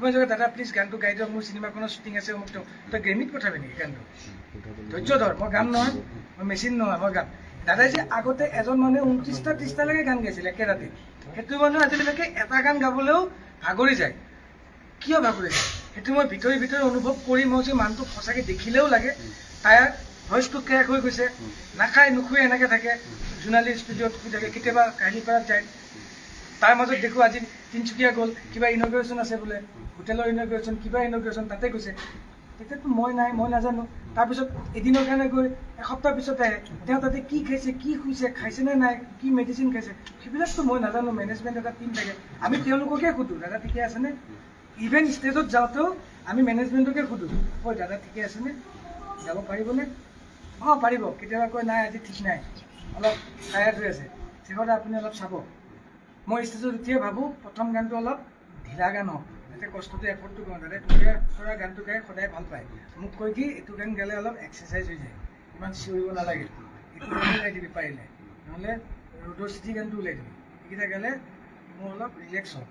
মই যে দাদা প্লিজ গানটো গাই দিয়ক, মোৰ চিনেমাখনৰ শ্বুটিং আছে, মোক তই গ্ৰেমিত পঠাবি নেকি গানটো? ধৈৰ্য ধৰ, মই গান নহয়, মই মেচিন নহয়, মই গান। দাদাই যে আগতে এজন মানুহে 29টা 30টালৈকে গান গাইছিল একে ৰাতি, সেইটো মানুহ আজিলৈকে এটা গান গাবলৈও ভাগৰি যায়। কিয় ভাগৰি যায়? সেইটো মই ভিতৰি ভিতৰি অনুভৱ কৰি মই যে মানুহটোক সঁচাকৈ দেখিলেও লাগে। তাইৰ ভইচটো ক্ৰেক হৈ গৈছে, নাখায় নুখুৱে এনেকৈ থাকে, জোনালী ষ্টুডিঅ'ত শুই থাকে, কেতিয়াবা কাহিলীপাৰাত যায়। তাৰ মাজত দেখোঁ আজি তিনিচুকীয়া গ'ল, কিবা ইনগ্ৰেশ্যন আছে বোলে, হোটেলৰ ইনগ্ৰেশ্যন, কিবা ইনগ্ৰেশ্যন, তাতে গৈছে। তেতিয়াতো মই নাই, মই নাজানো। তাৰপিছত এদিনৰ কাৰণে গৈ এসপ্তাহ পিছত আহে, তেওঁ তাতে কি খাইছে, কি শুইছে, খাইছেনে নাই, কি মেডিচিন খাইছে, সেইবিলাকতো মই নাজানো। মেনেজমেণ্ট এটা টিম থাকে, আমি তেওঁলোককে সোধোঁ দাদা ঠিকে আছেনে। ইভেন ষ্টেজত যাওঁতেও আমি মেনেজমেণ্টকে সোধোঁ, হয় দাদা ঠিকে আছেনে, যাব পাৰিবনে? অঁ পাৰিব। কেতিয়াবা কয় নাই আজি ঠিক নাই, অলপ টায়াৰ্ড হৈ আছে, শেষতে আপুনি অলপ চাব। মই ষ্টেজত উঠিয়ে ভাবোঁ প্ৰথম গানটো অলপ ঢিলা গান হওক, যাতে কষ্টটো এফৰ্টটো কৰোঁ। দাদা টুকুৰা টুকুৰা গানটো গাই সদায় ভাল পায়, মোক কয় কি এইটো গান গালে অলপ এক্সাৰচাইজ হৈ যায়, ইমান চিঞৰিব নালাগে, এইটো গান ওলাই দিবি পাৰিলে, নহ'লে ৰ'দৰ চিটি গানটো ওলাই দিবি, এইকেইটা গালে মোৰ অলপ ৰিলেক্স হয়।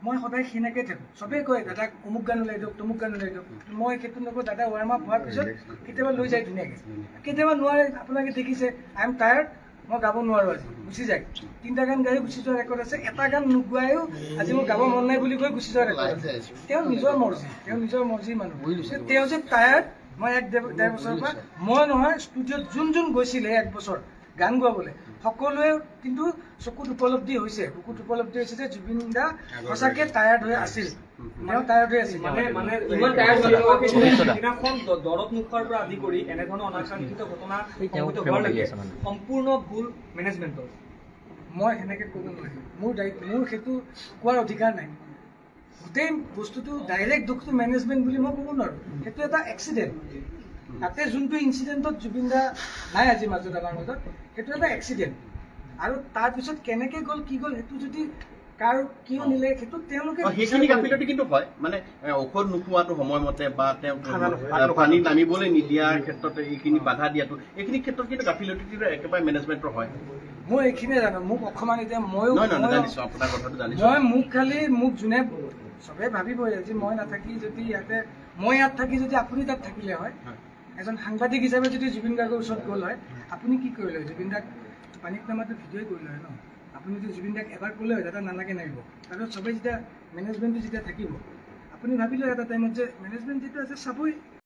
মই সদায় সেনেকৈ থাকোঁ। চবেই কয় দাদাক অমুক গান ওলাই দিয়ক, তমুক গান ওলাই দিয়ক, মই সেইটো নকওঁ। দাদা ৱাৰ্ম আপ হোৱাৰ পিছত কেতিয়াবা লৈ যায় ধুনীয়াকৈ, কেতিয়াবা নোৱাৰে। আপোনালোকে দেখিছে আই এম টায়াৰ্ড, মই গাব নোৱাৰোঁ আজি, গুচি যায়। 3টা গান গাই গুচি যোৱা ৰেকৰ্ড আছে, এটা গান নোগোৱায়ো আজি মোৰ গাব মন নাই বুলি কৈ গুচি যোৱা ৰেকৰ্ড আছে। তেওঁ নিজৰ মৰ্জি, তেওঁ নিজৰ মৰ্জিৰ মানুহ। তেওঁ যে টায়াৰ্ড, মই 1-1.5 বছৰৰ পৰা মই নহয়, ষ্টুডিঅ'ত যোন যোন গৈছিলে 1 বছৰ গান গোৱাবলৈ, সকলোৱে কিন্তু চকুত উপলব্ধি হৈছে যে জুবিন দা সঁচাকৈ টায়াৰ্ড হৈ আছিল, তেওঁ টায়াৰ্ড হৈ আছিল। মানে ইমান টায়াৰ্ড দিনাখন দৰৱ মুখৰ পৰা আদি কৰি এনেধৰণৰ অনাকাংক্ষিত ঘটনা সংঘটিত হোৱাৰ লাগে সম্পূৰ্ণ ভুল মেনেজমেণ্টৰ। মই সেনেকৈ ক'ব নোৱাৰিম, মোৰ সেইটো কোৱাৰ অধিকাৰ নাই। গোটেই বস্তুটো ডাইৰেক্ট দুখটো মেনেজমেণ্ট বুলি মই ক'ব নোৱাৰোঁ, সেইটো এটা এক্সিডেণ্ট। তাতে যোনটো ইনচিডেণ্টত জুবিন দা নাই আজি মাজত আমাৰ মাজত, সেইটো এটা এক্সিডেণ্ট। আৰু তাৰপিছত কেনেকৈ গ'ল কি গ'ল সেইটো যদি কাৰ কিয় নিলে সেইটো তেওঁলোকে সেইখিনি গাফিলতি কিন্তু হয়, মানে ঔষধ নোখোৱাটো সময়মতে বা তেওঁক পানী নামিবলৈ নিদিয়াৰ ক্ষেত্ৰত এইখিনি বাধা দিয়াটো, এইখিনি ক্ষেত্ৰত কিন্তু গাফিলতি একেবাৰে মেনেজমেণ্টৰ হয়। মই এইখিনিয়ে জানো, মোক অকণমান এতিয়া ময়ো জানিছোঁ আপোনাৰ কথাটো জানিছোঁ। মোক যোনে চবেই ভাবিবই আজি মই নাথাকি যদি ইয়াতে, মই ইয়াত থাকি যদি আপুনি তাত থাকিলে হয়, এজন সাংবাদিক হিচাপে যদি জুবিন গাৰ্গৰ ওচৰত গ'ল হয়, আপুনি কি কৰিলে হয়? জুবিন দাক পানীত নামাটো ভিডিঅ'ই কৰিলে হয় ন। আপুনি যদি জুবিন দাক এবাৰ ক'লে হয় দাদা নালাগে নামিব, তাৰপিছত চবেই যেতিয়া মেনেজমেণ্টটো যেতিয়া থাকিব, আপুনি ভাবিলে এটা টাইমত যে মেনেজমেণ্ট যিটো আছে চাবই।